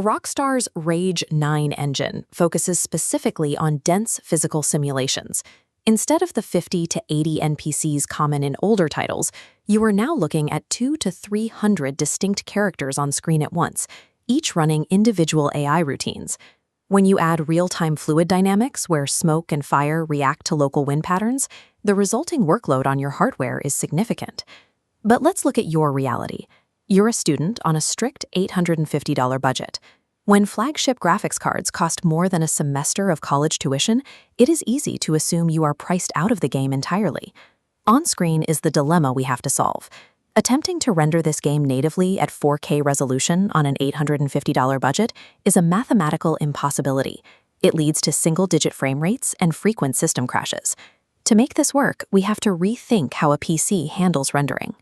Rockstar's Rage 9 engine focuses specifically on dense physical simulations. Instead of the 50 to 80 NPCs common in older titles, you are now looking at 200 to 300 distinct characters on screen at once, each running individual AI routines. When you add real-time fluid dynamics where smoke and fire react to local wind patterns, the resulting workload on your hardware is significant. But let's look at your reality. You're a student on a strict $850 budget. When flagship graphics cards cost more than a semester of college tuition, it is easy to assume you are priced out of the game entirely. On screen is the dilemma we have to solve. Attempting to render this game natively at 4K resolution on an $850 budget is a mathematical impossibility. It leads to single-digit frame rates and frequent system crashes. To make this work, we have to rethink how a PC handles rendering.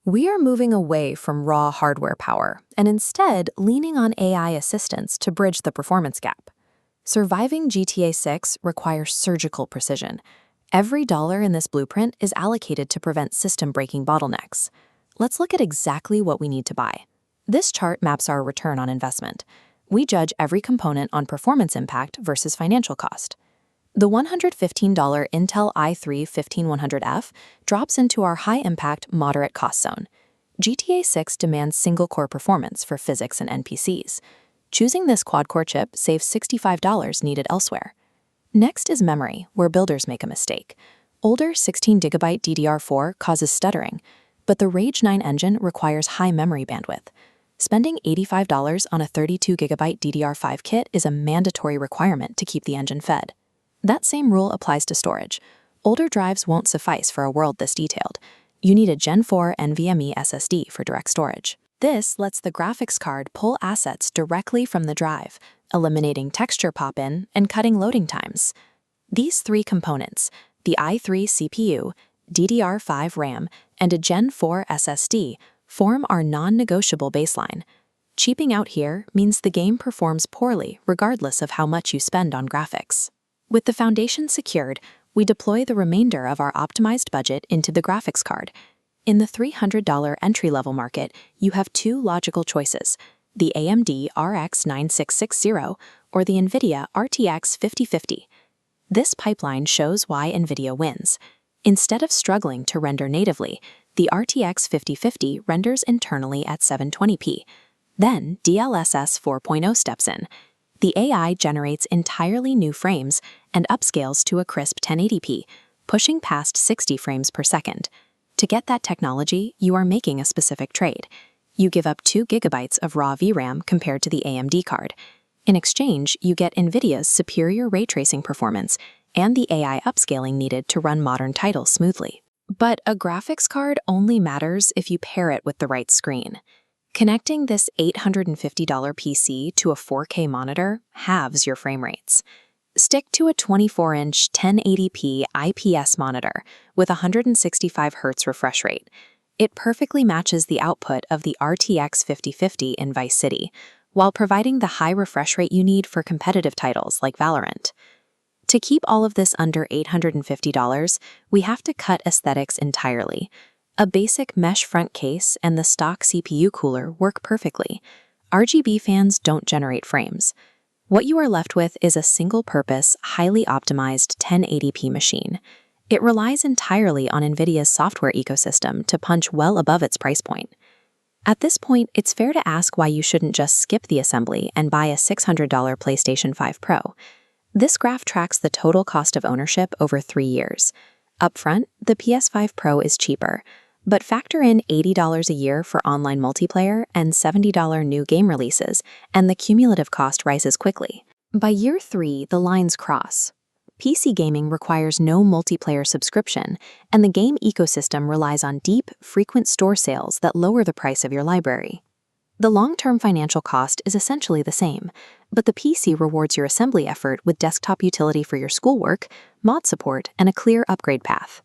We are moving away from raw hardware power and instead leaning on AI assistants to bridge the performance gap. Surviving GTA 6 requires surgical precision. Every dollar in this blueprint is allocated to prevent system-breaking bottlenecks. Let's look at exactly what we need to buy. This chart maps our return on investment. We judge every component on performance impact versus financial cost. The $115 Intel i3-15100F drops into our high-impact, moderate cost zone. GTA 6 demands single-core performance for physics and NPCs. Choosing this quad-core chip saves $65 needed elsewhere. Next is memory, where builders make a mistake. Older 16GB DDR4 causes stuttering, but the Rage 9 engine requires high memory bandwidth. Spending $85 on a 32GB DDR5 kit is a mandatory requirement to keep the engine fed. That same rule applies to storage. Older drives won't suffice for a world this detailed. You need a Gen 4 NVMe SSD for direct storage. This lets the graphics card pull assets directly from the drive, eliminating texture pop-in and cutting loading times. These three components, the i3 CPU, DDR5 RAM, and a Gen 4 SSD, form our non-negotiable baseline. Cheaping out here means the game performs poorly regardless of how much you spend on graphics. With the foundation secured, we deploy the remainder of our optimized budget into the graphics card. In the $300 entry-level market, you have two logical choices, the AMD RX 9660 or the NVIDIA RTX 5050. This pipeline shows why NVIDIA wins. Instead of struggling to render natively, the RTX 5050 renders internally at 720p. Then DLSS 4.0 steps in. The AI generates entirely new frames and upscales to a crisp 1080p, pushing past 60 frames per second. To get that technology, you are making a specific trade. You give up 2 GB of raw VRAM compared to the AMD card. In exchange, you get NVIDIA's superior ray tracing performance and the AI upscaling needed to run modern titles smoothly. But a graphics card only matters if you pair it with the right screen. Connecting this $850 PC to a 4K monitor halves your frame rates. Stick to a 24-inch 1080p IPS monitor with 165 Hz refresh rate. It perfectly matches the output of the RTX 5050 in Vice City, while providing the high refresh rate you need for competitive titles like Valorant. To keep all of this under $850, we have to cut aesthetics entirely. A basic mesh front case and the stock CPU cooler work perfectly. RGB fans don't generate frames. What you are left with is a single-purpose, highly optimized 1080p machine. It relies entirely on NVIDIA's software ecosystem to punch well above its price point. At this point, it's fair to ask why you shouldn't just skip the assembly and buy a $600 PlayStation 5 Pro. This graph tracks the total cost of ownership over 3 years. Upfront, the PS5 Pro is cheaper, but factor in $80 a year for online multiplayer and $70 new game releases, and the cumulative cost rises quickly. By year 3, the lines cross. PC gaming requires no multiplayer subscription, and the game ecosystem relies on deep, frequent store sales that lower the price of your library. The long-term financial cost is essentially the same, but the PC rewards your assembly effort with desktop utility for your schoolwork, mod support, and a clear upgrade path.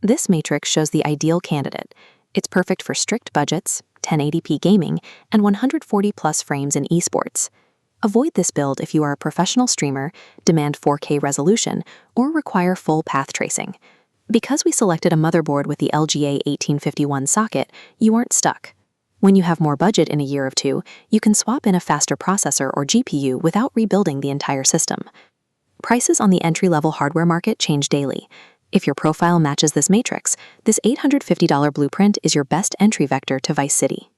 This matrix shows the ideal candidate. It's perfect for strict budgets, 1080p gaming, and 140+ frames in esports. Avoid this build if you are a professional streamer, demand 4K resolution, or require full path tracing. Because we selected a motherboard with the LGA 1851 socket, you aren't stuck. When you have more budget in a year or two, you can swap in a faster processor or GPU without rebuilding the entire system. Prices on the entry-level hardware market change daily. If your profile matches this matrix, this $850 blueprint is your best entry vector to Vice City.